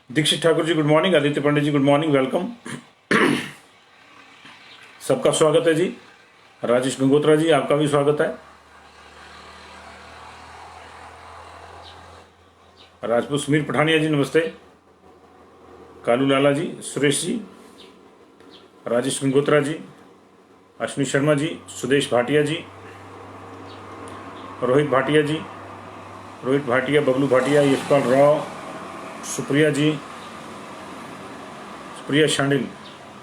Dixit Thakur ji good morning, Aditya पंडित जी good morning, welcome. सबका स्वागत है जी। राजेश गंगोत्रा जी आपका भी स्वागत है। राजपूत समीर पठानिया जी नमस्ते। कालू लाला जी, सुरेश जी, राजेश गंगोत्रा जी, अश्विनी शर्मा जी, सुदेश भाटिया जी, रोहित भाटिया जी, रोहित भाटिया, बबलू भाटिया, यशपाल राव, सुप्रिया जी, सुप्रिया शांडिल,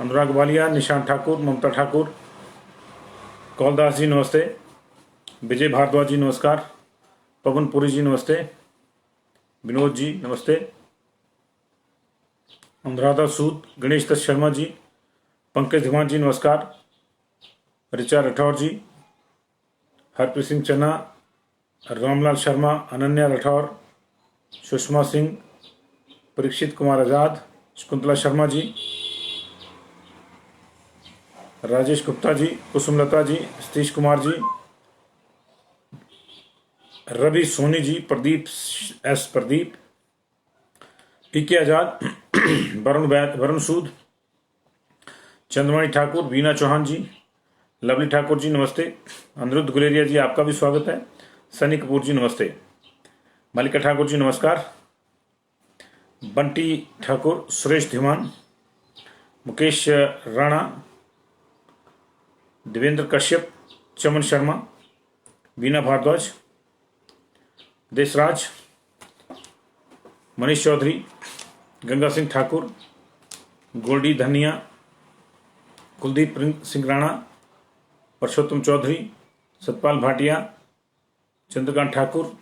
अनुराग वालिया, निशांत ठाकुर, ममता ठाकुर, कौलदास जी नमस्ते, विजय भारद्वाज जी नमस्कार, पवन पुरी जी नमस्ते, विनोद जी नमस्ते, अनुराधा सूद, गणेश दत्त शर्मा जी, पंकज धीमान जी नमस्कार, ऋचा राठौर जी, हरप्रीत सिंह चन्ना, रामलाल शर्मा, अनन्या राठौर, सुषमा सिंह, परीक्षित कुमार आजाद, शकुंतला शर्मा जी, राजेश गुप्ता जी, कुसुमलता जी, सतीश कुमार जी, रवि सोनी जी, प्रदीप एस प्रदीप, पीके आजाद, वरुण सूद, चंद्रमणि ठाकुर, वीना चौहान जी, लवली ठाकुर जी नमस्ते, अनिरुद्ध गुलेरिया जी आपका भी स्वागत है, सनी कपूर जी नमस्ते, मल्लिका ठाकुर जी नमस्कार, बंटी ठाकुर, सुरेश धीमान, मुकेश राणा, देवेंद्र कश्यप, चमन शर्मा, वीना भारद्वाज, देशराज, मनीष चौधरी, गंगा सिंह ठाकुर, गोल्डी धनिया, कुलदीप सिंह राणा, परसोत्तम चौधरी, सतपाल भाटिया, चंद्रकांत ठाकुर,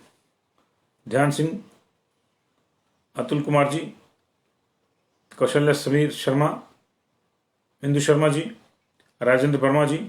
ध्यान सिंह, अतुल कुमार जी, कौशल्य समीर शर्मा, इंदु शर्मा जी, राजेंद्र वर्मा जी,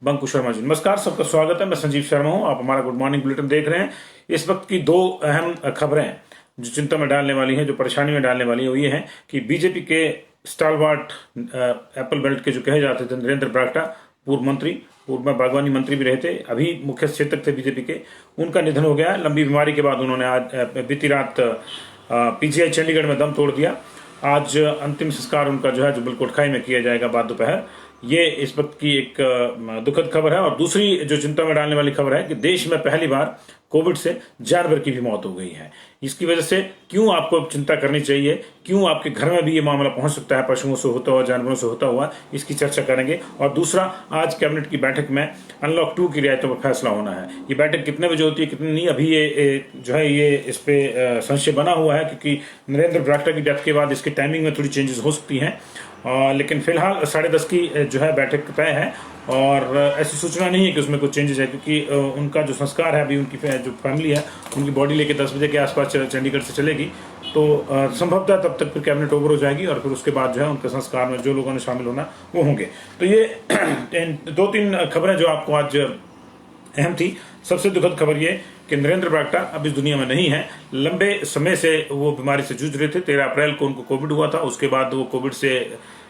बंकु शर्मा जी नमस्कार। सबका स्वागत है। मैं संजीव शर्मा हूं। आप हमारा गुड मॉर्निंग बुलेटिन देख रहे हैं। इस वक्त की दो अहम खबरें जो चिंता में डालने वाली हैं, जो परेशानी में डालने वाली है, वो ये है कि बीजेपी के स्टालवार्ट एप्पल बेल्ट के जो कहे जाते थे नरेंद्र बरागटा, पूर्व मंत्री, पूर्व में बागवानी मंत्री भी रहे थे, अभी मुख्य सचेतक थे बीजेपी के, उनका निधन हो गया है। लंबी बीमारी के बाद उन्होंने आज बीती रात पीजीआई चंडीगढ़ में दम तोड़ दिया। आज अंतिम संस्कार उनका जो है जुब्बल कोटखाई में किया जाएगा बाद दोपहर। ये इस वक्त की एक दुखद खबर है। और दूसरी जो चिंता में डालने वाली खबर है कि देश में पहली बार कोविड से जानवर की भी मौत हो गई है। इसकी वजह से क्यों आपको चिंता करनी चाहिए, क्यों आपके घर में भी ये मामला पहुंच सकता है, पशुओं से होता हुआ, जानवरों से होता हुआ, इसकी चर्चा करेंगे। और दूसरा, आज कैबिनेट की बैठक में अनलॉक 2 की रियायतों पर फैसला होना है। ये बैठक कितने बजे होती है, कितनी नहीं, अभी ये जो है ये इस पे संशय बना हुआ है, क्योंकि नरेंद्र बरागटा की डेथ के बाद इसकी टाइमिंग में थोड़ी चेंजेस हो सकती हैं। लेकिन फिलहाल 10:30 की जो है बैठक तय है और ऐसी सूचना नहीं है कि उसमें कुछ चेंजेस है, क्योंकि उनका जो संस्कार है, अभी उनकी जो फैमिली है, उनकी बॉडी लेके 10 बजे के आसपास चंडीगढ़ से चलेगी। तो संभवतः तब तक फिर कैबिनेट ओवर हो जाएगी और फिर उसके बाद जो है उनके संस्कार में जो लोगों ने शामिल होना वो होंगे। तो ये 2-3 खबरें जो आपको आज अहम थी। सबसे दुखद खबर ये कि नरेंद्र बरागटा अब इस दुनिया में नहीं है। लंबे समय से वो बीमारी से जूझ रहे थे। 13 अप्रैल को उनको कोविड हुआ था। उसके बाद वो कोविड से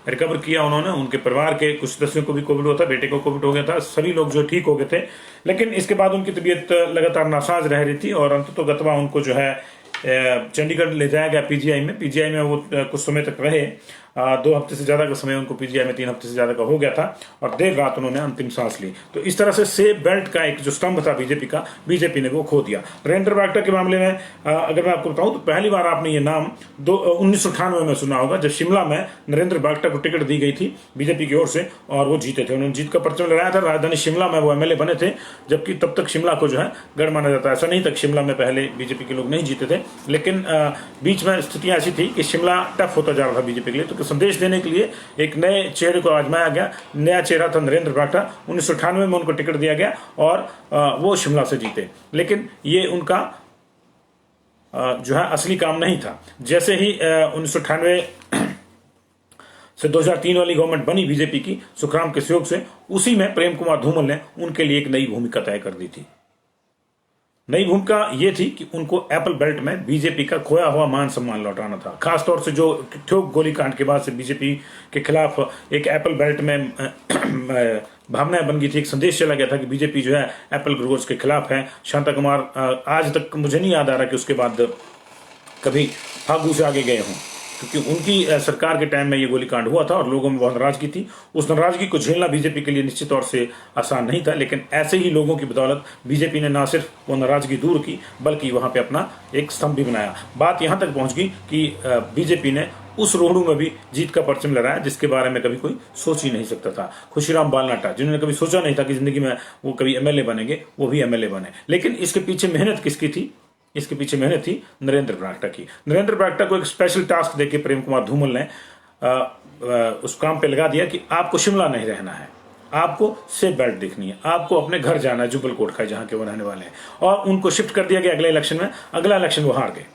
रिकवर किया उन्होंने। उनके परिवार के कुछ सदस्यों को भी कोविड हुआ था, बेटे को कोविड हो गया था, सभी लोग जो ठीक हो गए थे। लेकिन इसके बाद उनकी तबीयत लगातार नासाज रह रही थी और अंततोगत्वा उनको जो है चंडीगढ़ ले जाया गया पीजीआई में। पीजीआई में वो कुछ समय तक रहे, 2 हफ्ते से ज्यादा का समय उनको पीजीआई में, 3 हफ्ते से ज्यादा का हो गया था और देर रात उन्होंने अंतिम सांस ली। तो इस तरह से सेफ बेल्ट का एक जो स्तंभ था बीजेपी का, बीजेपी ने वो खो दिया। नरेंद्र बरागटा के मामले में अगर मैं आपको बताऊं तो पहली बार आपने ये नाम 1998 में सुना होगा, जब शिमला में नरेंद्र बरागटा को टिकट दी गई थी बीजेपी की ओर से और वो जीते थे। उन्होंने जीत का परचम लगाया था। राजधानी शिमला में वो एमएलए बने थे, जबकि तब तक शिमला को जो है गढ़ माना जाता है। ऐसा नहीं तक शिमला में पहले बीजेपी के लोग नहीं जीते थे, लेकिन बीच में स्थितियां ऐसी थी कि शिमला टफ होता जा रहा था बीजेपी के लिए। तो संदेश देने के लिए एक नए चेहरे को आजमाया गया। नया चेहरा था नरेंद्र बरागटा। 1998 में उनको टिकट दिया गया और वो शिमला से जीते। लेकिन ये उनका जो है असली काम नहीं था। जैसे ही 1998 से 2003 वाली गवर्नमेंट बनी बीजेपी की सुखराम के सहयोग से, उसी में प्रेम कुमार धूमल ने उनके लिए एक नई भूमिका तय कर दी थी। नई भूमिका ये थी कि उनको एप्पल बेल्ट में बीजेपी का खोया हुआ मान सम्मान लौटाना था। खासतौर से जो ठोक गोलीकांड के बाद से बीजेपी के खिलाफ एक एप्पल बेल्ट में भावनाएं बन गई थी, एक संदेश चला गया था कि बीजेपी जो है एप्पल ग्रोवर्स के खिलाफ है। शांता कुमार, आज तक मुझे नहीं याद आ रहा कि उसके बाद कभी फागू से आगे गए हों, क्योंकि उनकी सरकार के टाइम में ये गोलीकांड हुआ था और लोगों में बहुत नाराजगी थी। उस नाराजगी को झेलना बीजेपी के लिए निश्चित तौर से आसान नहीं था, लेकिन ऐसे ही लोगों की बदौलत बीजेपी ने न सिर्फ वो नाराजगी दूर की बल्कि वहां पे अपना एक स्तंभ भी बनाया। बात यहां तक पहुंच गई कि बीजेपी ने उस रोहड़ू में भी जीत का परचम लहराया जिसके बारे में कभी कोई सोच ही नहीं सकता था। खुशीराम बालनाटा, जिन्होंने कभी सोचा नहीं था कि जिंदगी में वो कभी एमएलए बनेंगे, वो भी एमएलए बने। लेकिन इसके पीछे मेहनत किसकी थी? इसके पीछे मेहनत थी नरेंद्र बरागटा की। नरेंद्र बरागटा को एक स्पेशल टास्क देके प्रेम कुमार धूमल ने उस काम पे लगा दिया कि आपको शिमला नहीं रहना है, आपको सेफ बेल्ट देखनी है, आपको अपने घर जाना है, जुब्बल कोटखाई जहां के वो रहने वाले हैं। और उनको शिफ्ट कर दिया गया अगले इलेक्शन में। अगला इलेक्शन वो हार गए।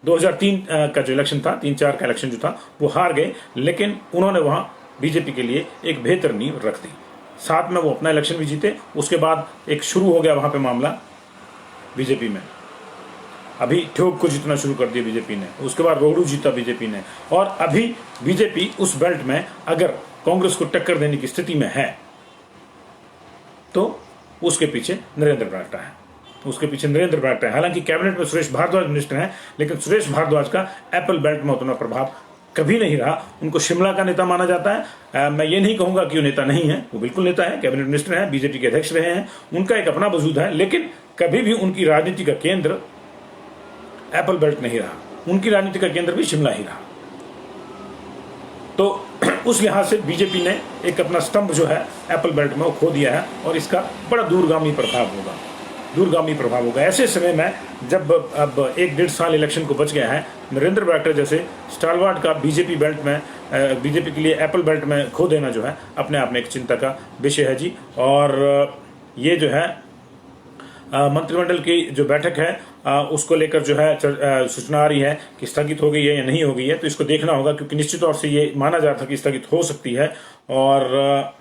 2003 का जो इलेक्शन था, 3-4 का इलेक्शन जो था, वो हार गए, लेकिन उन्होंने वहां बीजेपी के लिए एक बेहतर नींव रख दी। साथ में वो अपना इलेक्शन भी जीते। उसके बाद एक शुरू हो गया वहां पे मामला बीजेपी में। अभी ठोक को जीतना शुरू कर दिया बीजेपी ने, उसके बाद रोहड़ू जीता बीजेपी ने, और अभी बीजेपी उस बेल्ट में अगर कांग्रेस को टक्कर देने की स्थिति में है तो उसके पीछे नरेंद्र बरागटा है। उसके पीछे नरेंद्र बरागटा है। हालांकि कैबिनेट में सुरेश भारद्वाज मिनिस्टर हैं, लेकिन सुरेश भारद्वाज का एप्पल बेल्ट में उतना प्रभाव कभी नहीं रहा। उनको शिमला का नेता माना जाता है। मैं ये नहीं कहूंगा कि वो नेता नहीं है, वो बिल्कुल नेता है, कैबिनेट मिनिस्टर हैं, बीजेपी के अध्यक्ष रहे हैं, उनका एक अपना वजूद है, लेकिन कभी भी उनकी राजनीति का केंद्र एप्पल बेल्ट नहीं रहा। उनकी राजनीति का केंद्र भी शिमला ही रहा। तो उस लिहाज से बीजेपी ने एक अपना स्तंभ जो है एप्पल बेल्ट में वो खो दिया है, और इसका बड़ा दूरगामी प्रभाव होगा। ऐसे समय में जब अब 1-1.5 साल इलेक्शन को बच गया है, नरेंद्र बरागटा जैसे स्टालवार्ड का बीजेपी बेल्ट में, बीजेपी के लिए एप्पल बेल्ट में खो देना जो है अपने आप में एक चिंता का विषय है जी। और ये जो है मंत्रिमंडल की जो बैठक है उसको लेकर जो है सूचना आ रही है कि स्थगित हो गई है या नहीं हो गई है, तो इसको देखना होगा, क्योंकि निश्चित तौर से ये माना जा रहा था कि स्थगित हो सकती है। और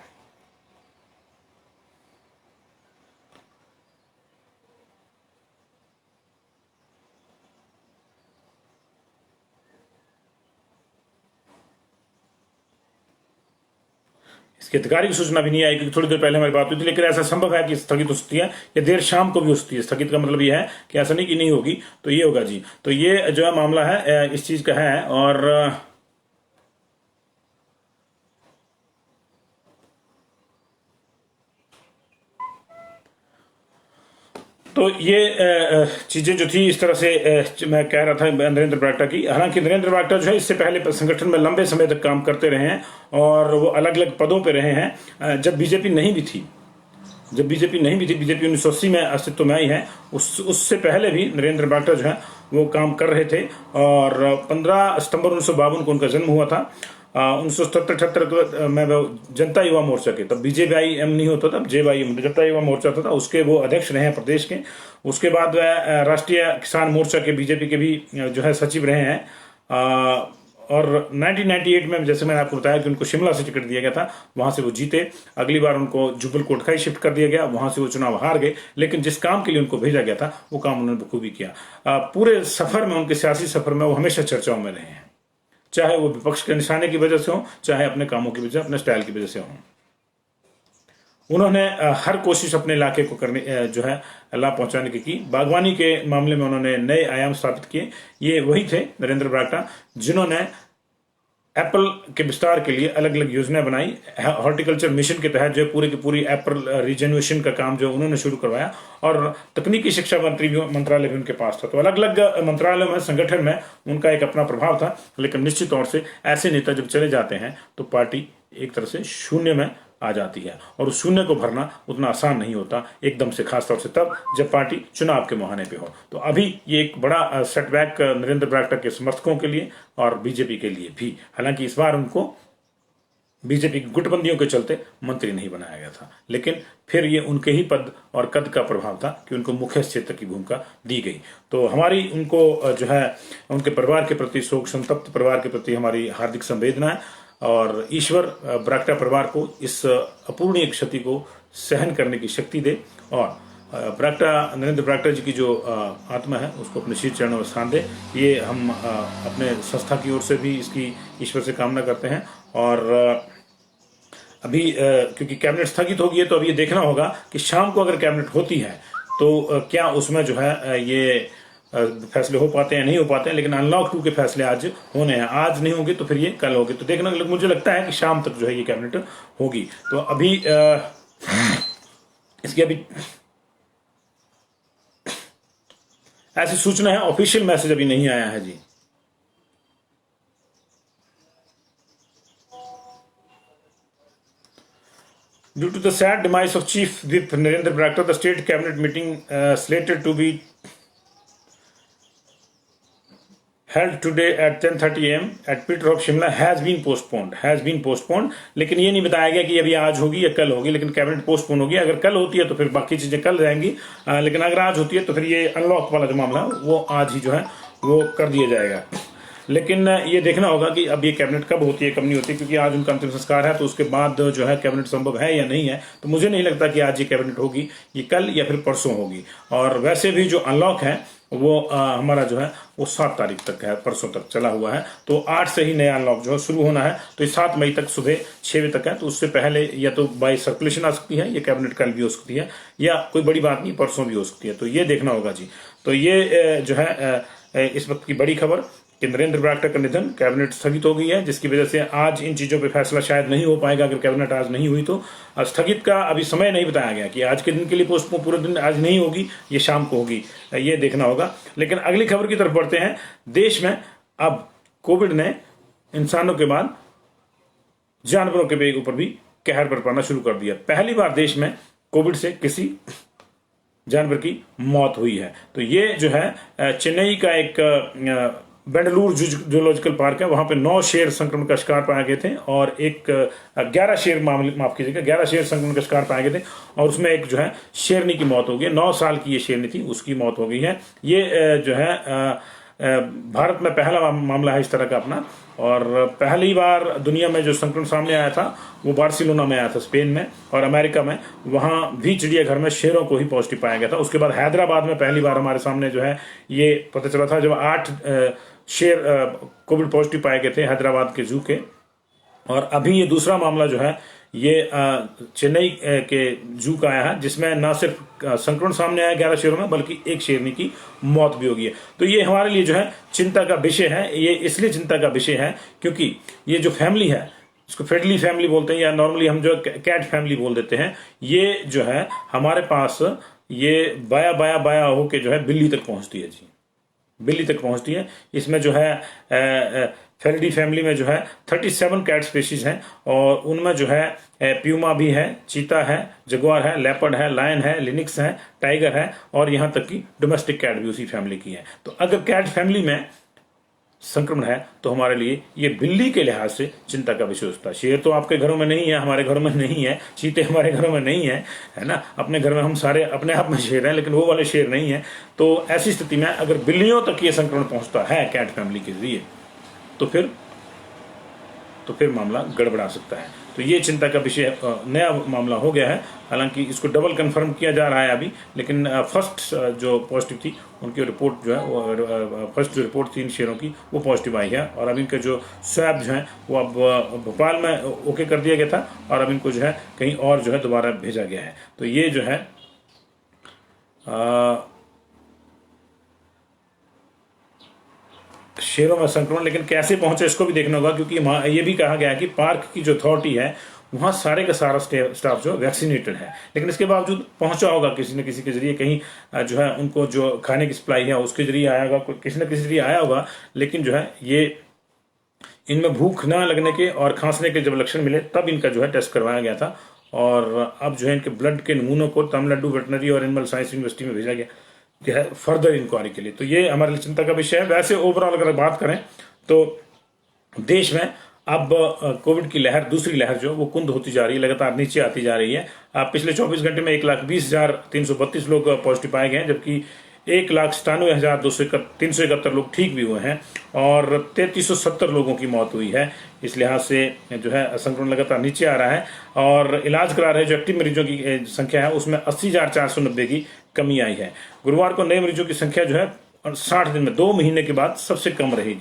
इसकी आधिकारिक सूचना भी नहीं आई, क्योंकि थोड़ी देर पहले हमारी बात हुई थी, लेकिन ऐसा संभव है कि स्थगित हो सकती है या देर शाम को भी हो सकती है। स्थगित का मतलब यह है कि ऐसा नहीं कि नहीं होगी, तो ये होगा जी। तो ये जो है मामला है इस चीज का है। और तो ये चीजें जो थी इस तरह से मैं कह रहा था नरेंद्र बरागटा की। हालांकि नरेंद्र बरागटा जो है इससे पहले संगठन में लंबे समय तक काम करते रहे हैं और वो अलग अलग पदों पे रहे हैं। जब बीजेपी नहीं भी थी, बीजेपी 1980 में अस्तित्व में आई है, उससे पहले भी नरेंद्र बरागटा जो है वो काम कर रहे थे। और 15 सितंबर 1952 को उनका जन्म हुआ था। 1977-78 में जनता युवा मोर्चा के, तब BJYM नहीं होता था, JYM जनता युवा मोर्चा था, उसके वो अध्यक्ष रहे हैं प्रदेश के। उसके बाद राष्ट्रीय किसान मोर्चा के बीजेपी के भी जो है सचिव रहे हैं। और 1998 में जैसे मैंने आपको बताया कि उनको शिमला से टिकट दिया गया था, वहां से वो जीते। अगली बार उनको जुब्बल कोटखाई शिफ्ट कर दिया गया, वहां से वो चुनाव हार गए, लेकिन जिस काम के लिए उनको भेजा गया था वो काम उन्होंने बखूबी किया। पूरे सफर में, उनके सियासी सफर में वो हमेशा चर्चाओं में रहे हैं, चाहे वो विपक्ष के निशाने की वजह से हो, चाहे अपने कामों की वजह, अपने स्टाइल की वजह से हो। उन्होंने हर कोशिश अपने इलाके को करने जो है लाभ पहुंचाने की बागवानी के मामले में उन्होंने नए आयाम स्थापित किए। ये वही थे नरेंद्र बरागटा जिन्होंने एप्पल के विस्तार के लिए अलग अलग योजनाएं बनाई। हॉर्टिकल्चर मिशन के तहत जो पूरी की पूरी एप्पल रिजेन्युएशन का काम जो उन्होंने शुरू करवाया, और तकनीकी शिक्षा मंत्रालय भी उनके पास था। तो अलग अलग मंत्रालयों में, संगठन में उनका एक अपना प्रभाव था। लेकिन निश्चित तौर से ऐसे नेता जब चले जाते हैं तो पार्टी एक तरह से शून्य में आ जाती है, और उस शून्य को भरना उतना आसान नहीं होता एकदम से, खासतौर से तब जब पार्टी चुनाव के मुहाने पे हो। तो अभी ये एक बड़ा सेटबैक नरेंद्र बरागटा के समर्थकों के लिए और बीजेपी के लिए भी। हालांकि इस बार उनको बीजेपी की गुटबंदियों के चलते मंत्री नहीं बनाया गया था, लेकिन फिर ये उनके ही पद और कद का प्रभाव था कि उनको मुख्य सचेतक की भूमिका दी गई। तो हमारी उनको जो है उनके परिवार के प्रति, शोक संतप्त परिवार के प्रति हमारी हार्दिक संवेदना है, और ईश्वर बरागटा परिवार को इस अपूर्णीय क्षति को सहन करने की शक्ति दे, और नरेंद्र बरागटा जी की जो आत्मा है उसको अपने शीर्ष चरणों में स्थान दे। ये हम अपने संस्था की ओर से भी इसकी ईश्वर से कामना करते हैं। और अभी क्योंकि कैबिनेट स्थगित हो गई है, तो अभी ये देखना होगा कि शाम को अगर कैबिनेट होती है तो क्या उसमें जो है ये फैसले हो पाते हैं नहीं हो पाते हैं, लेकिन अनलॉक 2 के फैसले आज होने हैं। आज नहीं होंगे तो फिर ये कल होंगे। तो देखना, मुझे लगता है कि शाम तक जो है ये कैबिनेट होगी। तो अभी इसकी अभी ऐसी सूचना है, ऑफिशियल मैसेज अभी नहीं आया है जी। Due to the sad demise of Chief Whip Narendra Brakta, the state cabinet meeting slated to be held today at 10:30 am at Peterhof, Shimla has been postponed। लेकिन ये नहीं बताया गया कि अभी आज होगी या कल होगी, लेकिन कैबिनेट पोस्टपोन होगी। अगर कल होती है तो फिर बाकी चीजें कल जाएंगी, लेकिन अगर आज होती है तो फिर ये अनलॉक वाला जो मामला है वो आज ही जो है वो कर दिया जाएगा। लेकिन ये देखना होगा कि अब ये कैबिनेट कब होती है कब नहीं होती, क्योंकि आज उनका अंतिम संस्कार है, तो उसके बाद जो है कैबिनेट संभव है या नहीं है। तो मुझे नहीं लगता कि आज ये कैबिनेट होगी, ये कल या फिर परसों होगी। और वैसे भी जो अनलॉक है वो हमारा जो है वो 7 तारीख तक है, परसों तक चला हुआ है। तो 8 से ही नया अनलॉक जो है शुरू होना है। तो ये 7 मई तक सुबह 6 बजे तक है। तो उससे पहले या तो बाई सर्कुलेशन आ सकती है, ये कैबिनेट कल भी हो सकती है, या कोई बड़ी बात नहीं परसों भी हो सकती है। तो ये देखना होगा जी। तो ये जो है इस वक्त की बड़ी खबर कि नरेंद्र बरागटा का निधन, कैबिनेट स्थगित हो गई है, जिसकी वजह से आज इन चीजों पे फैसला शायद नहीं हो पाएगा। अगर कैबिनेट आज नहीं हुई तो स्थगित का अभी समय नहीं बताया गया कि आज के दिन के लिए पोस्टपोन पूरे दिन आज नहीं होगी, ये शाम को होगी, ये देखना होगा। लेकिन अगली खबर की तरफ बढ़ते हैं। देश में अब कोविड ने इंसानों के बाद जानवरों के ऊपर भी कहर बरपाना शुरू कर दिया। पहली बार देश में कोविड से किसी जानवर की मौत हुई है। तो ये जो है चेन्नई का एक बेंडलूर जूलॉजिकल पार्क है, वहां पे 9 शेर संक्रमण का शिकार पाए गए थे और 11 शेर माफ कीजिएगा 11 शेर संक्रमण का शिकार पाए गए थे, और उसमें एक जो है शेरनी की मौत हो गई। 9 साल की ये शेरनी थी, उसकी मौत हो गई है। ये जो है भारत में पहला मामला है इस तरह का अपना। और पहली बार दुनिया में जो संक्रमण सामने आया था वो बार्सिलोना में आया था, स्पेन में, और अमेरिका में, वहां भी चिड़ियाघर में शेरों को ही पॉजिटिव पाया गया था। उसके बाद हैदराबाद में पहली बार हमारे सामने जो है ये पता चला था, जब 8 शेर कोविड पॉजिटिव पाए गए थे हैदराबाद के जू के। और अभी ये दूसरा मामला जो है ये चेन्नई के जू का आया है, जिसमें न सिर्फ संक्रमण सामने आया 11 शेरों में, बल्कि एक शेरनी की मौत भी हो गई है। तो ये हमारे लिए जो है चिंता का विषय है। ये इसलिए चिंता का विषय है क्योंकि ये जो फैमिली है, इसको फ्रेंडली फैमिली बोलते हैं, या नॉर्मली हम जो कैट फैमिली बोल देते हैं, ये जो है हमारे पास ये बाया बाया बाया होके जो है बिल्ली तक पहुंचती है जी, बिल्ली तक पहुंचती है। इसमें जो है फेरिडी फैमिली में जो है 37 कैट स्पीशीज हैं, और उनमें जो है प्यूमा भी है, चीता है, जगुआर है, लेपर्ड है, लायन है, लिनिक्स है, टाइगर है, और यहां तक कि डोमेस्टिक कैट भी उसी फैमिली की है। तो अगर कैट फैमिली में संक्रमण है तो हमारे लिए ये बिल्ली के लिहाज से चिंता का विषय होता है। शेर तो आपके घरों में नहीं है, हमारे घरों में नहीं है, चीते हमारे घरों में नहीं है ना। अपने घर में हम सारे अपने आप में शेर हैं, लेकिन वो वाले शेर नहीं है। तो ऐसी स्थिति में अगर बिल्लियों तक ये संक्रमण पहुंचता है कैट फैमिली के जरिए, तो फिर मामला गड़बड़ा सकता है। तो ये चिंता का विषय नया मामला हो गया है। हालांकि इसको डबल कंफर्म किया जा रहा है अभी, लेकिन फर्स्ट जो पॉजिटिव थी उनकी रिपोर्ट जो है वो फर्स्ट जो रिपोर्ट 3 शेरों की वो पॉजिटिव आई है। और अब इनके जो स्वैब जो है वो अब भोपाल में ओके कर दिया गया था, और अब इनको जो है कहीं और जो है दोबारा भेजा गया है। तो ये जो है शेरों में संक्रमण लेकिन कैसे पहुंचे इसको भी देखना होगा, क्योंकि ये भी कहा गया है कि पार्क की जो अथॉरिटी है वहां सारे का सारा स्टाफ जो वैक्सीनेटेड है, लेकिन इसके बावजूद पहुंचा होगा किसी न किसी के जरिए, कहीं जो है उनको जो खाने की सप्लाई है उसके जरिए आया होगा, किसी न किसी जरिए आया होगा। लेकिन जो है ये इनमें भूख ना लगने के और खांसने के जब लक्षण मिले तब इनका जो है टेस्ट करवाया गया था, और अब जो है इनके ब्लड के नमूनों को तमिलनाडु वेटनरी और एनिमल साइंस यूनिवर्सिटी में भेजा गया जो है फर्दर इंक्वायरी के लिए। तो ये हमारे लिए चिंता का विषय है। वैसे ओवरऑल अगर बात करें तो देश में अब कोविड की लहर, दूसरी लहर जो वो कुंद होती जा रही है, लगातार नीचे आती जा रही है। पिछले 24 घंटे में 1,20,332 लोग पॉजिटिव पाए गए हैं, जबकि 1,97,371 लोग ठीक भी हुए हैं, और 3,370 लोगों की मौत हुई है। इस लिहाज से जो है संक्रमण लगातार नीचे आ रहा है, और इलाज करा रहे जो एक्टिव मरीजों की संख्या है उसमें 80,490 की कमी आई है। गुरुवार को नए मरीजों की संख्या जो है और 60 दिन में 2 महीने के बाद सबसे कम रही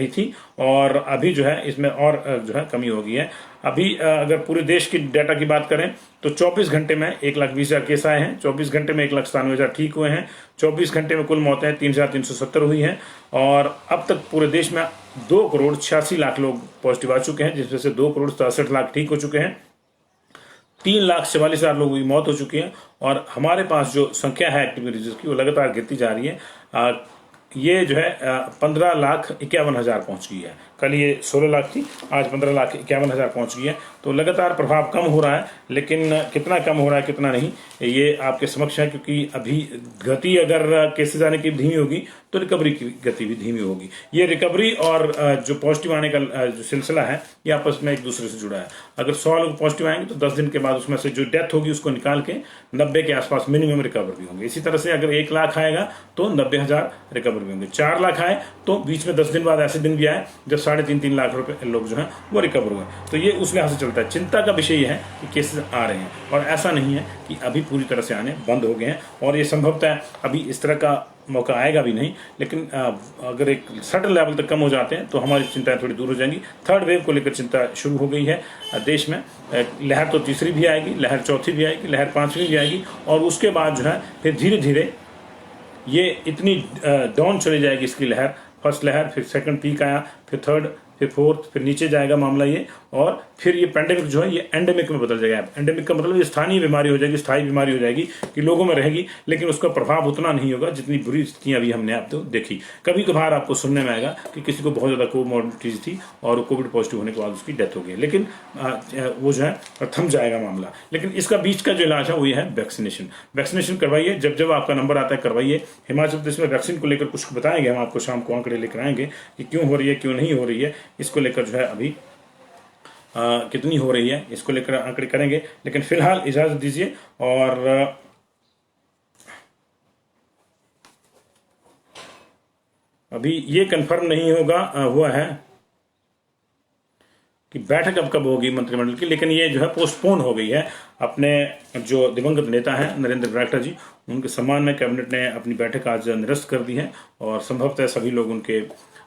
थी। और अभी जो है इसमें और जो है कमी हो गई है। अभी अगर पूरे देश की डाटा की बात करें तो 24 घंटे में 1,20,000 केस आए हैं, 24 घंटे में 1,97,000 ठीक हुए हैं, 24 घंटे में कुल मौतें 3,370 हुई हैं। और अब तक पूरे देश में 2,86,00,000 लोग पॉजिटिव आ चुके हैं, जिसमें से 2,67,00,000 ठीक हो चुके हैं, 3,44,000 लोगों की मौत हो चुकी है। और हमारे पास जो संख्या है एक्टिव मरीजों की वो लगातार गिरती जा रही है। ये जो है 15,51,000 पहुंच गई है। कल ये 16 लाख थी, आज 15,51,000 पहुंच गई है। तो लगातार प्रभाव कम हो रहा है, लेकिन कितना कम हो रहा है कितना नहीं ये आपके समक्ष है, क्योंकि अभी गति अगर केसेस आने की धीमी होगी तो रिकवरी की गति भी धीमी होगी। ये रिकवरी और जो पॉजिटिव आने का जो सिलसिला है ये आपस में एक दूसरे से जुड़ा है। अगर 100 लोग पॉजिटिव आएंगे तो 10 दिन के बाद उसमें से जो डेथ होगी उसको निकाल के 90 के आसपास मिनिमम रिकवर भी होंगे। इसी तरह से अगर 1 लाख आएगा तो 90,000 रिकवर भी होंगे। 4 लाख आए तो बीच में 10 दिन बाद ऐसे दिन भी आए जब 3.5 लाख रुपए लोग जो है वो रिकवर हुए। तो ये उस लिहाज से चलता है। चिंता का विषय ये है कि केसेस आ रहे हैं और ऐसा नहीं है कि अभी पूरी तरह से आने बंद हो गए हैं। और ये संभवतः अभी इस तरह का मौका आएगा भी नहीं, लेकिन अगर एक सर्टेन लेवल तक कम हो जाते हैं तो हमारी चिंताएं थोड़ी दूर हो जाएंगी। थर्ड वेव को लेकर चिंता शुरू हो गई है देश में। लहर तो तीसरी भी आएगी, लहर चौथी भी आएगी, लहर पांचवी भी आएगी, और उसके बाद जो है फिर धीरे धीरे ये इतनी डाउन चली जाएगी इसकी लहर। फर्स्ट लहर, फिर सेकंड पीक आया, फिर थर्ड, फिर फोर्थ, फिर नीचे जाएगा मामला ये, और फिर ये पैंडेमिक जो है ये एंडेमिक में बदल जाएगा। एंडेमिक का मतलब ये स्थानीय बीमारी हो जाएगी, स्थायी बीमारी हो जाएगी कि लोगों में रहेगी, लेकिन उसका प्रभाव उतना नहीं होगा जितनी बुरी स्थितियां अभी हमने आप तो देखी। कभी कभार आपको सुनने में आएगा कि किसी को बहुत ज्यादा कोमोर्बिडिटीज थी और कोविड पॉजिटिव होने के बाद उसकी डेथ हो गई, लेकिन वो जो है थम जाएगा मामला। लेकिन इसका बीच का जो इलाज है वो ये है वैक्सीनेशन। वैक्सीनेशन करवाइए, जब जब आपका नंबर आता है करवाइए। हिमाचल प्रदेश में वैक्सीन को लेकर कुछ बताएंगे हम आपको, शाम को आंकड़े लेकर आएंगे कि क्यों हो रही है क्यों नहीं हो रही है, इसको लेकर जो है अभी कितनी हो रही है इसको लेकर आंकड़े करेंगे। लेकिन फिलहाल इजाजत दीजिए। और अभी ये कंफर्म नहीं हुआ है कि बैठक अब कब होगी मंत्रिमंडल की, लेकिन ये जो है पोस्टपोन हो गई है। अपने जो दिवंगत नेता हैं नरेंद्र बरागटा जी, उनके सम्मान में कैबिनेट ने अपनी बैठक आज निरस्त कर दी है और संभवतः सभी लोग उनके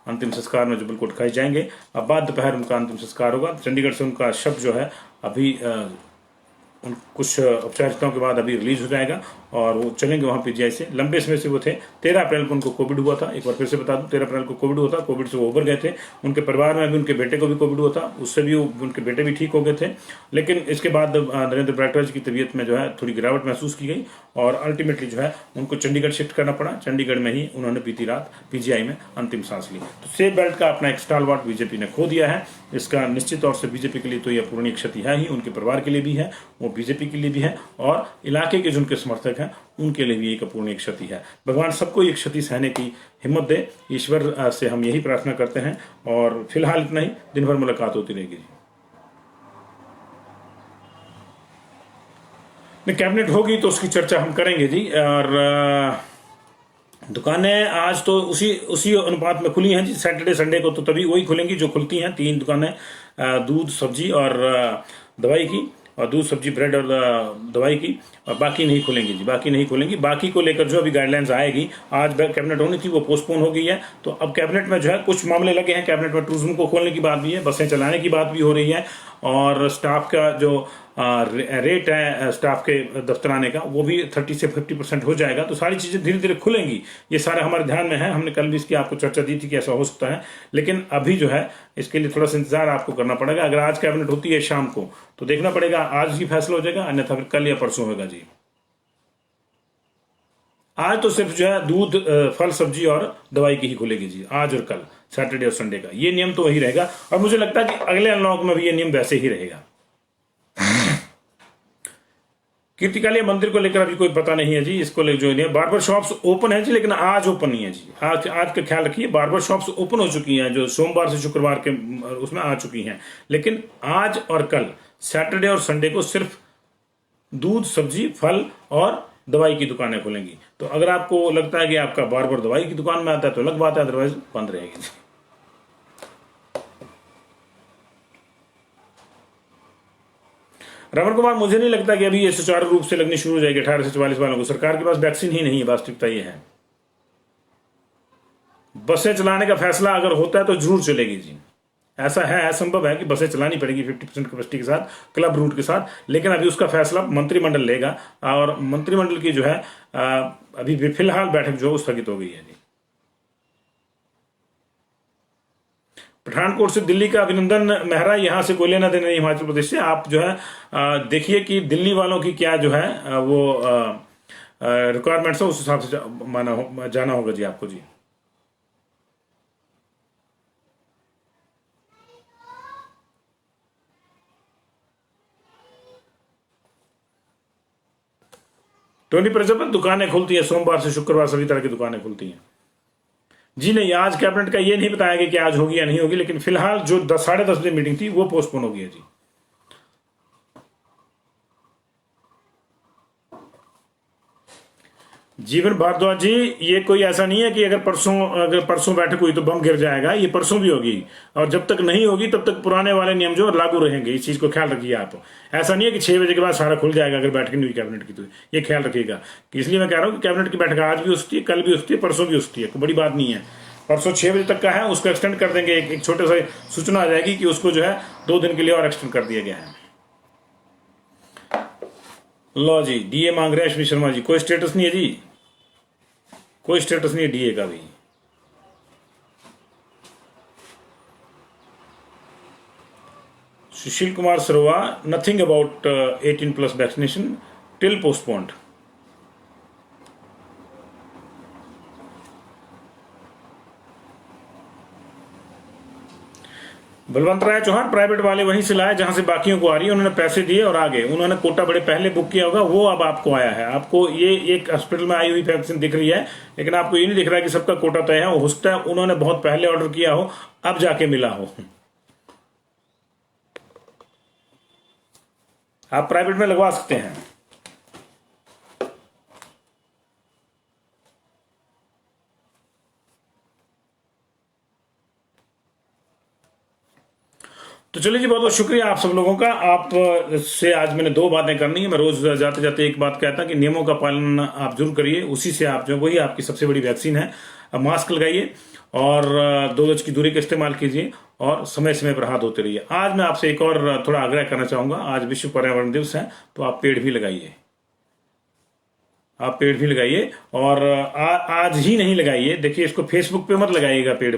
अंतिम संस्कार में जुबल कोट खाए जाएंगे। अब बाद दोपहर उनका अंतिम संस्कार होगा। चंडीगढ़ से उनका शव जो है अभी कुछ औपचारिकताओं के बाद अभी रिलीज हो जाएगा और वो चलेंगे वहाँ पीजीआई से। लंबे समय से वो थे। 13 अप्रैल को उनको कोविड हुआ था। एक बार फिर से बता दूं, 13 अप्रैल को कोविड हुआ था। कोविड से वो उबर गए थे। उनके परिवार में भी उनके बेटे को भी कोविड हुआ था, उससे भी उनके बेटे भी ठीक हो गए थे। लेकिन इसके बाद नरेंद्र बरागटा जी की तबीयत में जो है थोड़ी गिरावट महसूस की गई और अल्टीमेटली जो है उनको चंडीगढ़ शिफ्ट करना पड़ा। चंडीगढ़ में ही उन्होंने बीती रात पीजीआई में अंतिम सांस ली। तो सेफ बेल्ट का अपना एक स्टालवार्ट बीजेपी ने खो दिया है। इसका निश्चित तौर से बीजेपी के लिए तो यह अपूरणीय क्षति है ही, उनके परिवार के लिए भी है, वो बीजेपी के लिए भी है और इलाके के जो उनके समर्थक हैं उनके लिए भी एक अपूरणीय क्षति है। भगवान सबको ये क्षति सहने की हिम्मत दे, ईश्वर से हम यही प्रार्थना करते हैं। और फिलहाल इतना ही, दिन भर मुलाकात होती रहेगी। कैबिनेट होगी तो उसकी चर्चा हम करेंगे जी। और दुकानें आज तो उसी अनुपात में खुली हैं जी। सैटरडे संडे को तो तभी वही खुलेंगी जो खुलती हैं। 3 दुकानें, दूध सब्जी और दवाई की, और दूध सब्जी ब्रेड और दवाई की, और बाकी नहीं खुलेंगी जी, बाकी नहीं खुलेंगी। बाकी को लेकर जो अभी गाइडलाइंस आएगी, आज कैबिनेट होनी थी वो पोस्टपोन हो गई है। तो अब कैबिनेट में जो है कुछ मामले लगे हैं। कैबिनेट में टूरिज्म को खोलने की बात भी है, बसें चलाने की बात भी हो रही है, और स्टाफ का जो रेट है स्टाफ के दफ्तर आने का वो भी 30 से 50% हो जाएगा। तो सारी चीजें धीरे धीरे खुलेंगी, ये सारे हमारे ध्यान में है। हमने कल भी इसकी आपको चर्चा दी थी कि ऐसा हो सकता है, लेकिन अभी जो है इसके लिए थोड़ा सा इंतजार आपको करना पड़ेगा। अगर आज कैबिनेट होती है शाम को तो देखना पड़ेगा आज ही फैसला हो जाएगा, अन्यथा फिर कल या परसों होगा जी। आज तो सिर्फ जो है दूध, फल, सब्जी और दवाई की ही खुलेगी जी, आज और कल, सैटरडे और संडे का ये नियम तो वही रहेगा। और मुझे लगता है कि अगले अनलॉक में भी ये नियम वैसे ही रहेगा। कीर्तिकालिया मंदिर को लेकर अभी कोई पता नहीं है जी। इसको लेकर जो है बार्बर शॉप्स ओपन है जी, लेकिन आज ओपन नहीं है जी। आज का ख्याल रखिए, बार्बर शॉप्स ओपन हो चुकी हैं जो सोमवार से शुक्रवार के उसमें आ चुकी हैं, लेकिन आज और कल सैटरडे और संडे को सिर्फ दूध, सब्जी, फल और दवाई की दुकानें खुलेंगी। तो अगर आपको लगता है कि आपका बार्बर दवाई की दुकान में आता है तो अलग बात है, अदरवाइज बंद रहेगी जी। रमन कुमार, मुझे नहीं लगता कि अभी ये सुचारू रूप से लगनी शुरू हो जाएगी 18 से 44 वालों को। सरकार के पास वैक्सीन ही नहीं है, वास्तविकता ये है। बसें चलाने का फैसला अगर होता है तो जरूर चलेगी जी। ऐसा है, असंभव है कि बसें चलानी पड़ेगी 50% कैपेसिटी के साथ, क्लब रूट के साथ, लेकिन अभी उसका फैसला मंत्रिमंडल लेगा। और मंत्रिमंडल की जो है अभी भी फिलहाल बैठक जो स्थगित हो गई है जी। पठानकोट से दिल्ली का अभिनंदन मेहरा, यहां से कोई लेना देना नहीं हिमाचल प्रदेश से। आप जो है देखिए कि दिल्ली वालों की क्या जो है वो रिक्वायरमेंट्स है, उस हिसाब से जाना होगा जी आपको जी। टोनी प्रजापति, दुकानें खुलती है सोमवार से शुक्रवार, सभी तरह की दुकानें खुलती हैं जी। नहीं, आज कैबिनेट का ये नहीं बताया गया कि आज होगी या नहीं होगी, लेकिन फिलहाल जो 10:30 बजे मीटिंग थी वो पोस्टपोन हो गई है जी। जीवन भारद्वाज जी, ये कोई ऐसा नहीं है कि अगर परसों बैठक हुई तो बम गिर जाएगा, ये परसों भी होगी, और जब तक नहीं होगी तब तक पुराने वाले नियम जो लागू रहेंगे। इस चीज को ख्याल रखिए आप। ऐसा नहीं है कि 6 बजे के बाद सारा खुल जाएगा अगर बैठक नहीं हुई कैबिनेट की, तो ये ख्याल रखिएगा। इसलिए मैं कह रहा हूँ कि कैबिनेट की बैठक आज भी उठती है, कल भी उठती है, परसों भी उठती है, कोई बड़ी बात नहीं है। परसों 6 बजे तक का है, उसको एक्सटेंड कर देंगे। एक छोटे से सूचना आ जाएगी कि उसको जो है 2 दिन के लिए और एक्सटेंड कर दिया गया है। लो जी, डीए मांग रहे हैं अश्विनी शर्मा जी, कोई स्टेटस नहीं है जी, कोई स्टेटस नहीं है डीए का भी। Sushil Kumar Sarva, nothing about 18+ vaccination till postponed. Balwant Rai Chauhan, private वाले वहीं से लाए जहां से बाकियों को आ रही है, उन्होंने पैसे दिए और आ गए। उन्होंने कोटा बड़े पहले बुक किया होगा, वो अब आपको आया है। आपको ये एक हॉस्पिटल में आई हुई वैक्सीन दिख रही है, लेकिन आपको ये नहीं दिख रहा है कि सबका कोटा तय है। हो सकता है उन्होंने बहुत पहले ऑर्डर किया हो, अब जाके मिला हो। आप प्राइवेट में लगवा सकते हैं। तो चलिए जी, बहुत बहुत शुक्रिया आप सब लोगों का। आप से आज मैंने 2 बातें करनी है। मैं रोज जाते जाते एक बात कहता कि नियमों का पालन आप जरूर करिए, उसी से आप जो वही आपकी सबसे बड़ी वैक्सीन है। अब मास्क लगाइए और 2 गज की दूरी का इस्तेमाल कीजिए और समय समय पर हाथ धोते रहिए। आज मैं आपसे एक और थोड़ा आग्रह करना चाहूंगा। आज विश्व पर्यावरण दिवस है, तो आप पेड़ भी लगाइए। आप पेड़ भी लगाइए, और आज ही नहीं लगाइए। देखिए, इसको फेसबुक पे मत लगाइएगा। पेड़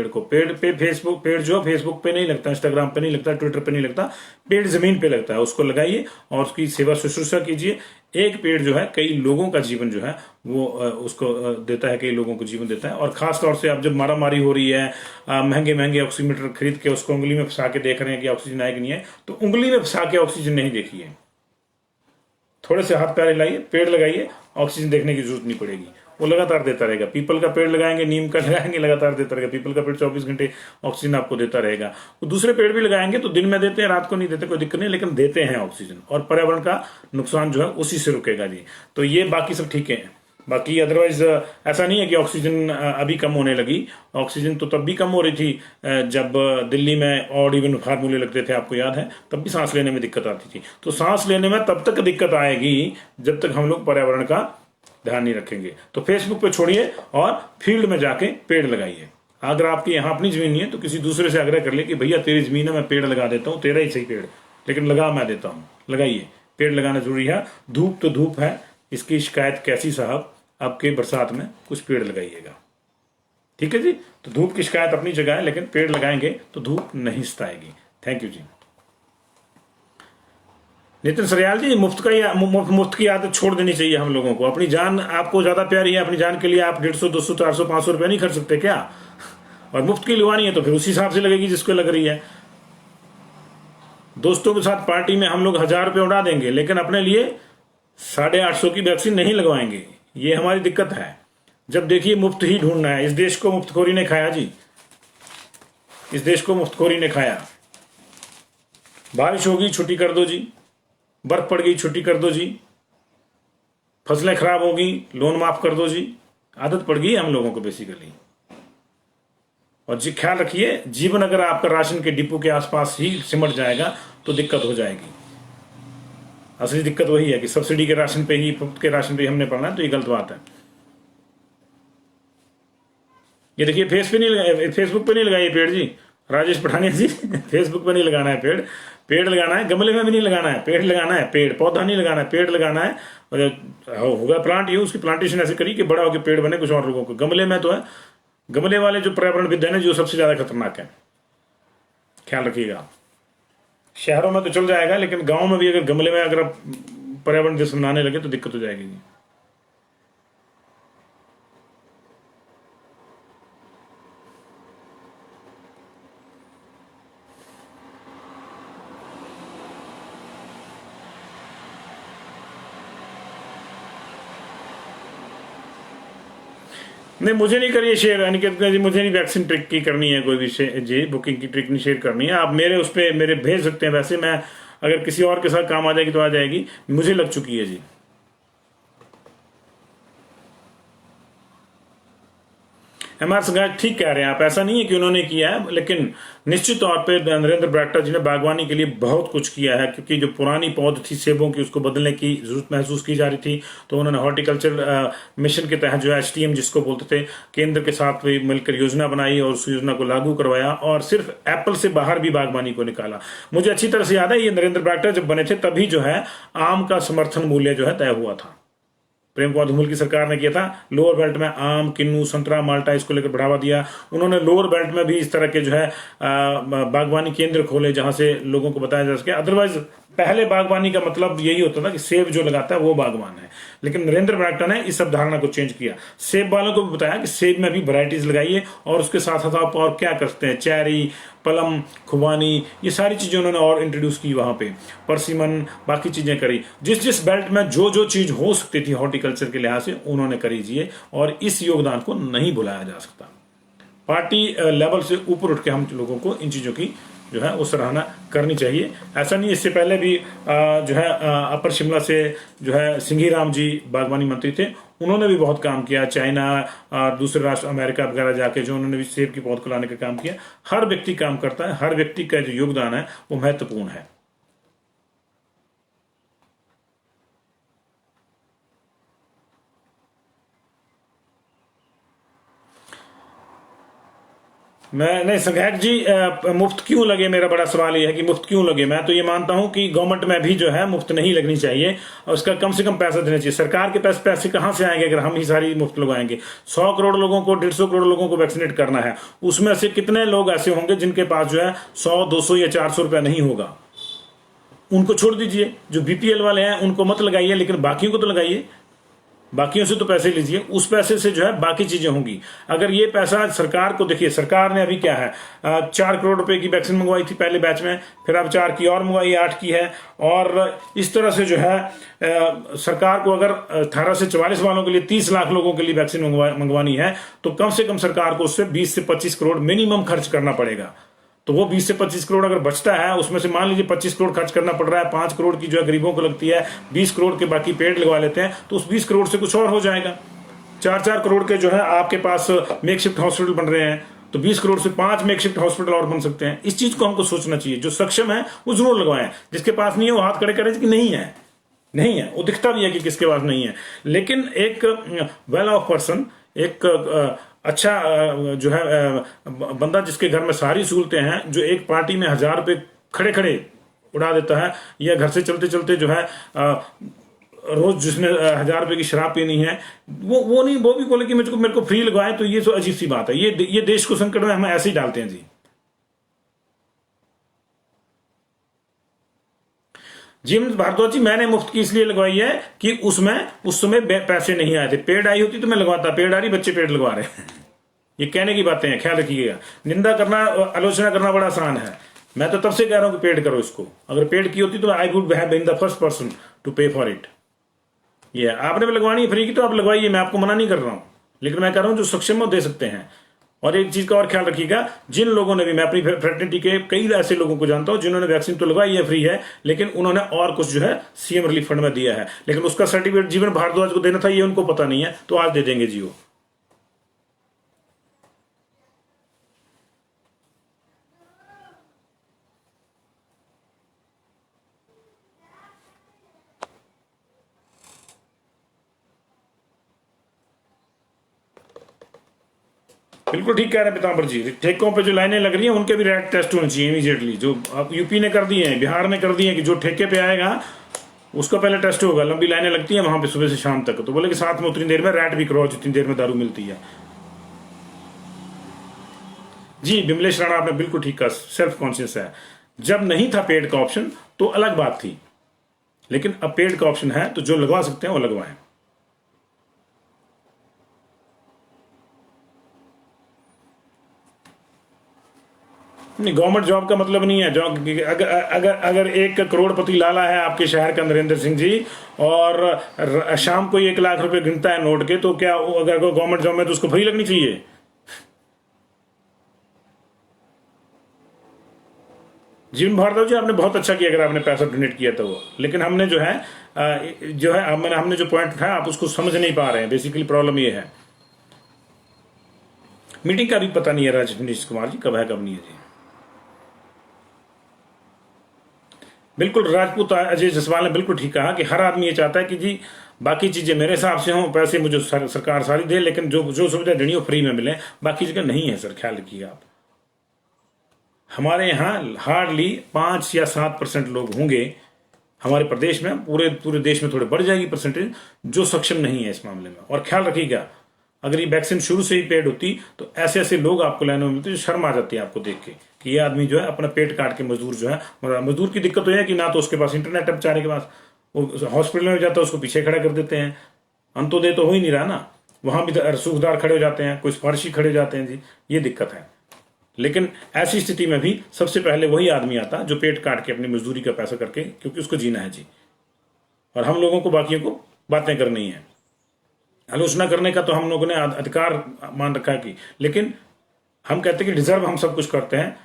को पेड़ जो फेसबुक पे नहीं लगता, इंस्टाग्राम पे नहीं लगता, ट्विटर पे नहीं लगता। पेड़ जमीन पे लगता है, उसको लगाइए और उसकी सेवा शुश्रूषा कीजिए। एक पेड़ जो है कई लोगों का जीवन जो है वो उसको देता है, कई लोगों को जीवन देता है। और खास तौर से अब जब मारा मारी हो रही है, महंगे महंगे ऑक्सीमीटर खरीद के उसको उंगली में फंसा के देख रहे हैं कि ऑक्सीजन है कि नहीं है, तो उंगली में फंसा के ऑक्सीजन नहीं देखिए। थोड़े से हाथ पैर हिलाइए, पेड़ लगाइए, ऑक्सीजन देखने की जरूरत नहीं पड़ेगी, वो लगातार देता रहेगा। पीपल का पेड़ लगाएंगे, नीम का लगाएंगे, लगातार देता रहेगा। पीपल का पेड़ 24 घंटे ऑक्सीजन आपको देता रहेगा। तो दूसरे पेड़ भी लगाएंगे तो दिन में देते हैं, रात को नहीं देते, कोई दिक्कत नहीं, लेकिन देते हैं ऑक्सीजन, और पर्यावरण का नुकसान जो है उसी से रुकेगा जी। तो ये बाकी सब ठीक है। बाकी अदरवाइज ऐसा नहीं है कि ऑक्सीजन अभी कम होने लगी। ऑक्सीजन तो तब भी कम हो रही थी जब दिल्ली में ऑड इवन फार्मूले लगते थे, आपको याद है, तब भी सांस लेने में दिक्कत आती थी। तो सांस लेने में तब तक दिक्कत आएगी जब तक हम लोग पर्यावरण का ध्यान नहीं रखेंगे। तो फेसबुक पे छोड़िए और फील्ड में जाके पेड़ लगाइए। अगर आपकी यहाँ अपनी जमीन नहीं है तो किसी दूसरे से आग्रह कर ले कि भैया तेरी जमीन है, मैं पेड़ लगा देता हूँ, तेरा ही सही पेड़, लेकिन लगा मैं देता हूँ। लगाइए, पेड़ लगाना जरूरी है। धूप तो धूप है, इसकी शिकायत कैसी साहब, आपके बरसात में कुछ पेड़ लगाइएगा, ठीक है जी। तो धूप की शिकायत अपनी जगह है, लेकिन पेड़ लगाएंगे तो धूप नहीं सताएगी। थैंक यू जी। नितिन सरियाल जी, मुफ्त की आदत छोड़ देनी चाहिए हम लोगों को। अपनी जान आपको ज्यादा प्यारी है, अपनी जान के लिए आप 150, 200, 400, 500 रुपया नहीं खर्च सकते क्या? और मुफ्त की लगवानी है तो फिर उसी हिसाब से लगेगी जिसको लग रही है। दोस्तों के साथ पार्टी में हम लोग 1000 रुपये उड़ा देंगे, लेकिन अपने लिए 850 की वैक्सीन नहीं लगवाएंगे। ये हमारी दिक्कत है। जब देखिए मुफ्त ही ढूंढना है। इस देश को मुफ्तखोरी ने खाया जी, इस देश को मुफ्तखोरी ने खाया। बारिश होगी छुट्टी कर दो जी, बर्फ पड़ गई छुट्टी कर दो जी, फसलें खराब होगी लोन माफ कर दो जी। आदत पड़ गई हम लोगों को बेसिकली। और जी ख्याल रखिए, जीवन अगर आपका राशन के डिपो के आसपास ही सिमट जाएगा तो दिक्कत हो जाएगी। असली दिक्कत वही है कि सब्सिडी के राशन पे ही, मुफ्त के राशन पे ही हमने पढ़ना है, तो ये गलत बात है। ये देखिए फेसबुक पे नहीं लगाइए पेड़ जी, राजेश पठानिया जी। फेसबुक पे नहीं लगाना है पेड़, पेड़ लगाना है गमले में भी नहीं लगाना है, पेड़ लगाना है, पेड़ पौधा नहीं लगाना है, पेड़ लगाना है। और होगा प्लांट, ये उसकी प्लांटेशन ऐसे करी कि बड़ा होकर पेड़ बने कुछ और लोगों को। गमले में तो है, गमले वाले जो पर्यावरणविद है ना, जो सबसे ज्यादा खतरनाक है, ख्याल रखिएगा। शहरों में तो चल जाएगा, लेकिन गांव में भी अगर गमले में अगर आप पर्यावरण दिवस मनाने लगे तो दिक्कत हो जाएगी। नहीं, मुझे नहीं करिए शेयर अनिकेत जी, मुझे नहीं वैक्सीन ट्रिक की करनी है कोई भी जी, बुकिंग की ट्रिक नहीं शेयर करनी है। आप मेरे उस पर मेरे भेज सकते हैं, वैसे मैं अगर किसी और के साथ काम आ जाएगी तो आ जाएगी, मुझे लग चुकी है जी। एमआर संघाट ठीक कह रहे हैं आप, ऐसा नहीं है कि उन्होंने किया है, लेकिन निश्चित तौर पे नरेंद्र बरागटा जी ने बागवानी के लिए बहुत कुछ किया है, क्योंकि जो पुरानी पौध थी सेबों की उसको बदलने की जरूरत महसूस की जा रही थी, तो उन्होंने हॉर्टिकल्चर मिशन के तहत जो है एचटीएम जिसको बोलते थे, केंद्र के साथ भी मिलकर योजना बनाई और उस योजना को लागू करवाया, और सिर्फ एप्पल से बाहर भी बागवानी को निकाला। मुझे अच्छी तरह से याद है, ये नरेंद्र बरागटा जब बने थे तभी जो है आम का समर्थन मूल्य जो है तय हुआ था। प्रेम कुमार धूमल की सरकार ने किया था। लोअर बेल्ट में आम, किन्नू, संतरा, माल्टा इसको लेकर बढ़ावा दिया। उन्होंने लोअर बेल्ट में भी इस तरह के जो है बागवानी केंद्र खोले जहां से लोगों को बताया जा सके। अदरवाइज पहले बागवानी का मतलब यही होता था कि सेब जो लगाता है वो बागवान है, लेकिन नरेंद्र बरागटा ने इस अवधारणा को चेंज किया। सेब वालों को भी बताया कि सेब में भी वैरायटीज लगाइए, और उसके साथ साथ आप और क्या कर सकते हैं, चेरी, प्लम, खुबानी, ये सारी चीजें उन्होंने और इंट्रोड्यूस की वहां पे, परसिमन, बाकी चीजें करी। जिस जिस बेल्ट में जो जो चीज हो सकती थी हॉर्टिकल्चर के लिहाज से उन्होंने करी जी, और इस योगदान को नहीं भुलाया जा सकता। पार्टी लेवल से ऊपर उठ के हम लोगों को इन चीजों की जो है वो सराहना करनी चाहिए। ऐसा नहीं, इससे पहले भी जो है अपर शिमला से जो है सिंघी राम जी बागवानी मंत्री थे, उन्होंने भी बहुत काम किया। चाइना, दूसरे राष्ट्र अमेरिका वगैरह जाके जो उन्होंने भी सेब की पौध को लाने का काम किया। हर व्यक्ति काम करता है, हर व्यक्ति का जो योगदान है वो महत्वपूर्ण है। मैं नहीं, संघाक जी मुफ्त क्यों लगे, मेरा बड़ा सवाल यह है कि मुफ्त क्यों लगे। मैं तो ये मानता हूं कि गवर्नमेंट में भी जो है मुफ्त नहीं लगनी चाहिए, और उसका कम से कम पैसा देना चाहिए। सरकार के पास पैसे कहां से आएंगे अगर हम ही सारी मुफ्त लगवाएंगे। 100 करोड़ लोगों को, 150 करोड़ लोगों को वैक्सीनेट करना है, उसमें से कितने लोग ऐसे होंगे जिनके पास जो है 100, 200 या 400 रुपया नहीं होगा। उनको छोड़ दीजिए, जो बीपीएल वाले हैं उनको मत लगाइए, लेकिन बाकियों को तो लगाइए। बाकियों से तो पैसे लीजिए, उस पैसे से जो है बाकी चीजें होंगी। अगर ये पैसा सरकार को, देखिए सरकार ने अभी क्या है 4 करोड़ रुपए की वैक्सीन मंगवाई थी पहले बैच में, फिर अब 4 की और मंगवाई, 8 की है, और इस तरह से जो है सरकार को अगर 18 से 44 वालों के लिए 30 लाख लोगों के लिए वैक्सीन मंगवानी है, तो कम से कम सरकार को उससे 20 से 25 करोड़ मिनिमम खर्च करना पड़ेगा। तो वो 20 से 25 करोड़ अगर बचता है, उसमें से मान लीजिए 25 करोड़ खर्च करना पड़ रहा है, 5 करोड़ की जो है गरीबों को लगती है, 20 करोड़ के बाकी पेड़ लगवा लेते हैं, तो उस 20 करोड़ से कुछ और हो जाएगा। 4-4 करोड़ के जो है आपके पास मेकशिफ्ट हॉस्पिटल बन रहे हैं, तो 20 करोड़ से 5 मेकशिफ्ट हॉस्पिटल और बन सकते हैं। इस चीज को हमको सोचना चाहिए। जो सक्षम है वो जरूर लगवाएं, जिसके पास नहीं है वो हाथ खड़े करें कि नहीं है, नहीं है। वो दिखता भी है कि किसके पास नहीं है, लेकिन एक वेल ऑफ पर्सन, एक अच्छा जो है बंदा जिसके घर में सारी सहूलतें हैं, जो एक पार्टी में 1000 रुपए खड़े खड़े उड़ा देता है, या घर से चलते चलते जो है रोज जिसने 1000 रुपए की शराब पीनी है, वो नहीं, वो भी बोले कि मेरे को फ्री लगवाए, तो ये तो अजीब सी बात है। ये देश को संकट में हम ऐसे ही डालते हैं जी। जिम भारद्वाज जी, मैंने मुफ्त की इसलिए लगवाई है कि उसमें उस समय पैसे नहीं आए थे। पेड आई होती तो मैं लगवाता, पेड आ रही, बच्चे पेड लगवा रहे हैं। ये कहने की बातें हैं, ख्याल रखिएगा। निंदा करना, आलोचना करना बड़ा आसान है। मैं तो तब से कह रहा हूं कि पेड करो इसको। अगर पेड की होती तो I would have been the first person to pay for it. ये आपने भी लगवानी है फ्री की तो आप लगवाइए, मैं आपको मना नहीं कर रहा हूं, लेकिन मैं कह रहा हूं जो सक्षम दे सकते हैं। और एक चीज का और ख्याल रखिएगा, जिन लोगों ने भी, मैं अपनी फ्रेटर्निटी के कई ऐसे लोगों को जानता हूं जिन्होंने वैक्सीन तो लगवाई है फ्री है, लेकिन उन्होंने और कुछ जो है सीएम रिलीफ फंड में दिया है, लेकिन उसका सर्टिफिकेट जीवन भारद्वाज को देना था, ये उनको पता नहीं है, तो आज दे देंगे जियो। बिल्कुल ठीक कह रहे हैं पीताम्बर जी। ठेकों पे जो लाइनें लग रही हैं उनके भी रैट टेस्ट होने चाहिए इमीडिएटली, जो अब यूपी ने कर दिए हैं, बिहार ने कर दिए हैं कि जो ठेके पे आएगा उसका पहले टेस्ट होगा। लंबी लाइनें लगती हैं वहां पे सुबह से शाम तक, तो बोले कि साथ में उतनी देर में रैट भी करवाओ जितनी देर में दारू मिलती है। जी बिमलेश राणा आपने बिल्कुल ठीक कहा, सेल्फ कॉन्शियस है। जब नहीं था पेड का ऑप्शन तो अलग बात थी, लेकिन अब पेड का ऑप्शन है तो जो लगवा सकते हैं वो लगवाएं। नहीं, गवर्नमेंट जॉब का मतलब नहीं है जॉब। अगर एक करोड़पति लाला है आपके शहर का नरेंद्र सिंह जी, और शाम को 1 लाख रुपए गिनता है नोट के, तो क्या अगर गवर्नमेंट जॉब में तो उसको फ्री लगनी चाहिए? जिम भारद्वाज जी आपने बहुत अच्छा किया अगर आपने पैसा डोनेट किया तो वो, लेकिन हमने जो है हमने जो पॉइंट उठाया आप उसको समझ नहीं पा रहे हैं। बेसिकली प्रॉब्लम ये है, मीटिंग का भी पता नहीं है राजेश कुमार जी, कब है कब नहीं है जी। बिल्कुल, राजपूत अजय जसवाल ने बिल्कुल ठीक कहा कि हर आदमी ये चाहता है कि जी बाकी चीजें मेरे हिसाब से हों, पैसे मुझे सरकार सारी दे, लेकिन जो जो सुविधा देनी हो फ्री में मिले। बाकी जगह नहीं है सर, ख्याल रखिए आप। हमारे यहाँ हार्डली 5 या 7% लोग होंगे हमारे प्रदेश में, पूरे देश में थोड़े बढ़ जाएगी परसेंटेज, जो सक्षम नहीं है इस मामले में। और ख्याल रखिएगा, अगर ये वैक्सीन शुरू से ही पेड होती तो ऐसे ऐसे लोग आपको लाइनों में मिलते, जो शर्म आ जाती है आपको देख के कि ये आदमी जो है अपना पेट काट के मजदूर जो है, मजदूर की दिक्कत तो है कि ना तो उसके पास इंटरनेट है बेचारे के पास, वो हॉस्पिटल में जाता है उसको पीछे खड़ा कर देते हैं। अंत्योदय तो हो ही नहीं रहा ना, वहां भी सूखदार खड़े हो जाते हैं, कोई सिफारिशी खड़े हो जाते हैं जी, ये दिक्कत है। लेकिन ऐसी स्थिति में भी सबसे पहले वही आदमी आता जो पेट काट के अपनी मजदूरी का पैसा करके, क्योंकि उसको जीना है जी। और हम लोगों को बाकियों को बातें करनी है, आलोचना करने का तो हम लोगों ने अधिकार मान रखा है कि, लेकिन हम कहते हैं कि डिजर्व हम सब कुछ करते हैं,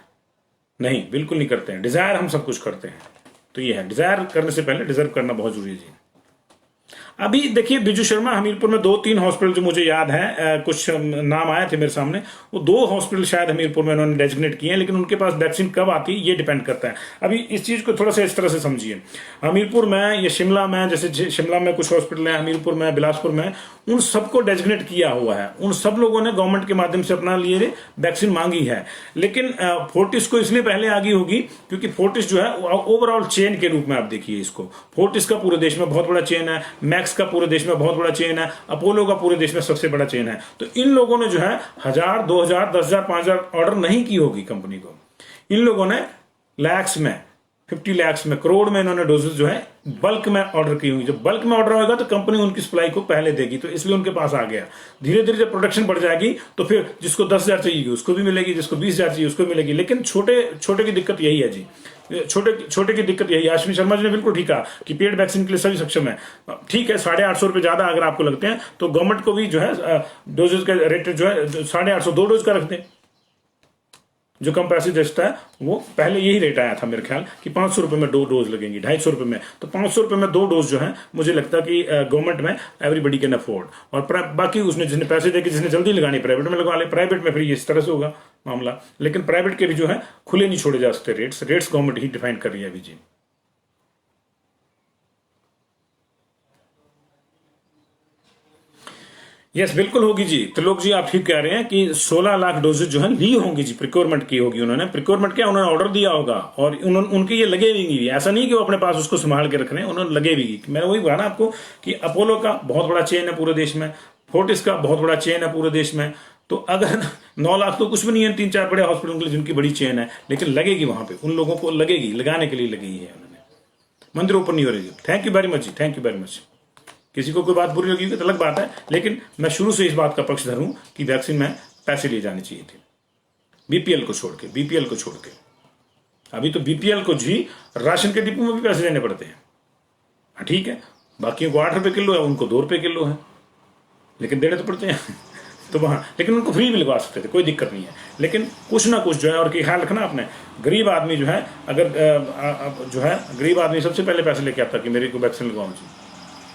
नहीं बिल्कुल नहीं करते हैं। डिजायर हम सब कुछ करते हैं, तो ये है, डिजायर करने से पहले डिजर्व करना बहुत जरूरी है जी। अभी देखिए बिजू शर्मा हमीरपुर में 2-3 हॉस्पिटल जो मुझे याद है, कुछ नाम आए थे मेरे सामने, वो 2 हॉस्पिटल शायद हमीरपुर में उन्होंने डेजिग्नेट किए हैं, लेकिन उनके पास वैक्सीन कब आती है ये डिपेंड करता है। अभी इस चीज को थोड़ा सा इस तरह से समझिए, हमीरपुर में या शिमला में, जैसे शिमला में कुछ हॉस्पिटल है, हमीरपुर में, बिलासपुर में, उन सबको डेजिग्नेट किया हुआ है। उन सब लोगों ने गवर्नमेंट के माध्यम से अपना लिए वैक्सीन मांगी है, लेकिन फोर्टिस को इसलिए पहले आगी होगी क्योंकि फोर्टिस जो है ओवरऑल चेन के रूप में आप देखिए इसको, फोर्टिस का पूरे देश में बहुत बड़ा चेन है, मैक्स का पूरे देश में बहुत बड़ा चेन है, अपोलो का पूरे देश में सबसे बड़ा चेन है। तो इन लोगों ने जो है 1000, 2000, 10,000, 5,000 ऑर्डर नहीं की होगी कंपनी को, इन लोगों ने लैक्स में, 50 लाख में, करोड़ में इन्होंने डोजेस जो है बल्क में ऑर्डर की होंगी। जब बल्क में ऑर्डर होगा तो कंपनी उनकी सप्लाई को पहले देगी, तो इसलिए उनके पास आ गया। धीरे धीरे जब प्रोडक्शन बढ़ जाएगी तो फिर जिसको 10,000 चाहिए उसको भी मिलेगी, जिसको 20,000 चाहिए उसको मिलेगी। लेकिन छोटे की दिक्कत यही है जी, छोटे की दिक्कत यही है। आश्विनी शर्मा जी ने बिल्कुल ठीक कहा कि पेड वैक्सीन के लिए सभी सक्षम है। ठीक है, 850 रुपए ज्यादा अगर आपको लगते हैं तो गवर्नमेंट को भी जो है डोजेज का रेट जो है 850, 2 डोज का रख दें। जो कम पैसे देता है वो पहले यही रेट आया था मेरे ख्याल कि 500 रुपए में 2 डोज लगेंगी, 250 रुपए में, तो 500 रुपए में 2 डोज जो है मुझे लगता है कि गवर्नमेंट में एवरीबडी कैन अफोर्ड। और बाकी उसने जिसने पैसे देके जिसने जल्दी लगानी प्राइवेट में लगवा ले, प्राइवेट में फिर इस तरह से होगा मामला। लेकिन प्राइवेट के भी जो है खुले नहीं छोड़े जा सकते रेट्स गवर्नमेंट ही डिफाइन कर रही है अभी जी। यस बिल्कुल होगी जी, त्रिलोक जी आप ठीक कह रहे हैं कि 16 लाख डोजेज जो है ली होंगी जी, प्रिक्योरमेंट की होगी उन्होंने। प्रिक्योरमेंट क्या, उन्होंने ऑर्डर दिया होगा और उनके ये लगे भी, ऐसा नहीं कि वो अपने पास उसको संभाल के रख रहे हैं, उन्होंने लगे भी। मैंने वही कहा ना आपको कि अपोलो का बहुत बड़ा चेन है पूरे देश में, फोर्टिस का बहुत बड़ा चेन है पूरे देश में। तो अगर 9 लाख तो कुछ भी नहीं है 3-4 बड़े हॉस्पिटल के लिए जिनकी बड़ी चेन है, लेकिन लगेगी वहां पे, उन लोगों को लगेगी, लगाने के लिए लगी है उन्होंने। मंदिर ओपन नहीं हो रही। थैंक यू वेरी मच जी, थैंक यू वेरी मच। किसी को कोई बात बुरी लगी तो अलग बात है, लेकिन मैं शुरू से इस बात का पक्षधर हूं कि वैक्सीन में पैसे लिए जाने चाहिए थे, बीपीएल को छोड़ के। अभी तो बीपीएल को जी राशन के डिपो में भी पैसे देने पड़ते हैं। हाँ ठीक है, बाकियों को 8 रुपए किलो है, उनको 2 रुपए किलो है, लेकिन देने तो पड़ते हैं तो वहां, लेकिन उनको फ्री भी लगवा सकते थे, कोई दिक्कत नहीं है। लेकिन कुछ ना कुछ जो है, और ख्याल रखना आपने, गरीब आदमी जो है, अगर जो है गरीब आदमी सबसे पहले पैसे लेके आता कि मेरे को वैक्सीन लगवाओ जी।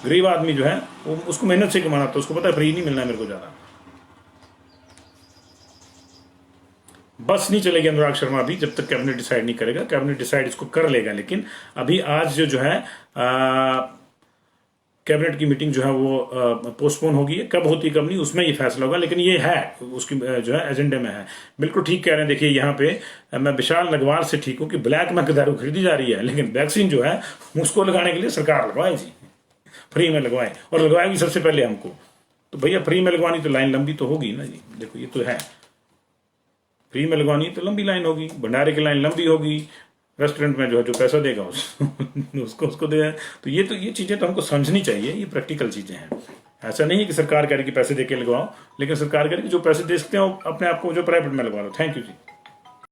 गरीब आदमी जो है वो उसको मेहनत से कमाना, तो उसको पता है फ्री नहीं मिलना है मेरे को ज्यादा। बस नहीं चलेगी अनुराग शर्मा अभी, जब तक कैबिनेट डिसाइड नहीं करेगा। कैबिनेट डिसाइड इसको कर लेगा, लेकिन अभी आज जो है कैबिनेट की मीटिंग जो है वो पोस्टपोन होगी, कब होती कब नहीं उसमें ये फैसला होगा, लेकिन ये है उसकी जो है एजेंडे में है। बिल्कुल ठीक कह रहे हैं। देखिए यहाँ पे मैं विशाल नगवार से ठीक हूँ कि ब्लैक में दारू खरीदी जा रही है, लेकिन वैक्सीन जो है उसको लगाने के लिए सरकार लगवाए जी, फ्री में लगवाए, और लगवाएगी सबसे पहले हमको। तो भैया फ्री में लगवानी तो लाइन लंबी तो होगी ना जी। देखो ये तो है, फ्री में लगवानी तो लंबी लाइन होगी, भंडारे की लाइन लंबी होगी, रेस्टोरेंट में जो है जो पैसा देगा उसको दे। तो ये चीज़ें तो हमको समझनी चाहिए, ये प्रैक्टिकल चीज़ें हैं। ऐसा नहीं है कि सरकार कह रही कि पैसे दे के लगवाओ, लेकिन सरकार कह रही कि जो पैसे दे सकते हो अपने आप को जो प्राइवेट में लगवा लो। Thank you ji.